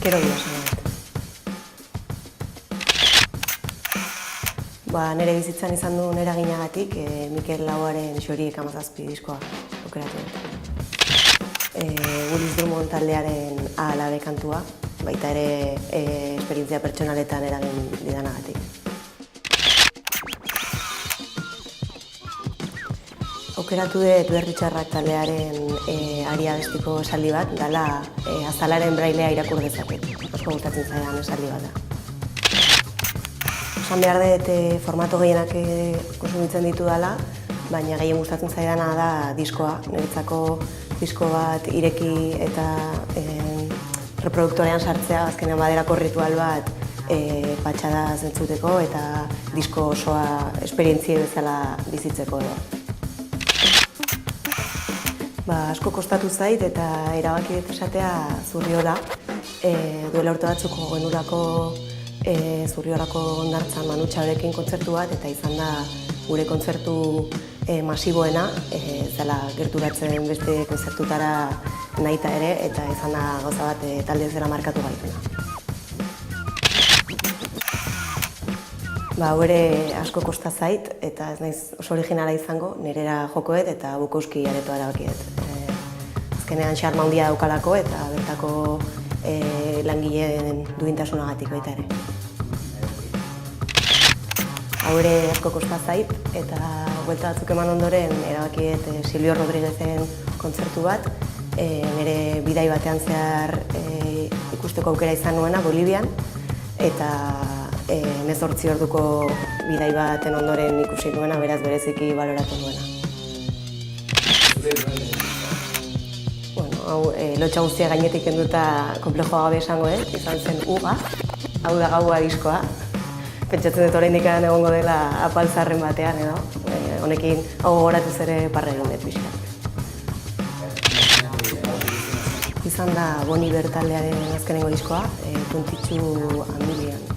Azkero dira esan dut. Nire bizitzan izan duen eraginagatik Mikel Lauaren Xoriek 17 diskoa aukeratu dut. Willis Drummond taldearen A-Alabe kantua, baita ere esperientzia pertsonaletan eragin didanagatik. Aukeratu dut Berritxarrak taldearen ari abestiko esaldi bat, dela azalaren brailea irakur dezaket. Asko gustatzen zaidan esaldi bat da. Esan behar dut formato gehienak konsumitzen ditu dela, baina gehien gustatzen zaidana da diskoa. Niretzako disko bat ireki eta reproduktorean sartzea, azkenean baderako ritual bat patxada zentzuteko eta disko osoa esperientzia bezala bizitzeko edo. Asko kostatu zait eta erabaki dut esatea Zurriola. Duela urte batzuk genurako Zurriolako Hondartzan Manu Txaorekin kontzertu bat, eta izan da gure kontzertu masiboena, zela gerturatzen beste kontzertutara nahita ere, eta izan da gauza bat talde zera markatu gaituna. Hau ere asko kosta zait, eta ez naiz oso originala izango, nirera jokoet eta Bukowski aretoa erabakiet. Azkenean xarma handia daukalako eta bertako langileen duintasunagatik baita ere. Hau ere asko kosta zait, eta buelta batzuk eman ondoren erabakiet Silvio Rodríguezen kontzertu bat, nire bidai batean zehar ikusteko aukera izan nuena Bolivian, eta 18 orduko bidai baten ondoren ikusi nuena, beraz bereziki baloratu nuena. Hau lotxa guztia gainetik kenduta konplejoa gabe esango izan zen Uga, hau da Gaua diskoa. Pentsatzen dut oraindik egongo dela apaltzarren batean edo. Honekin hau gogoratuz ere parra egin dut pixkat. Izan da Bon Iver taldearen azkenengo diskoa, Puntitxu Amilian.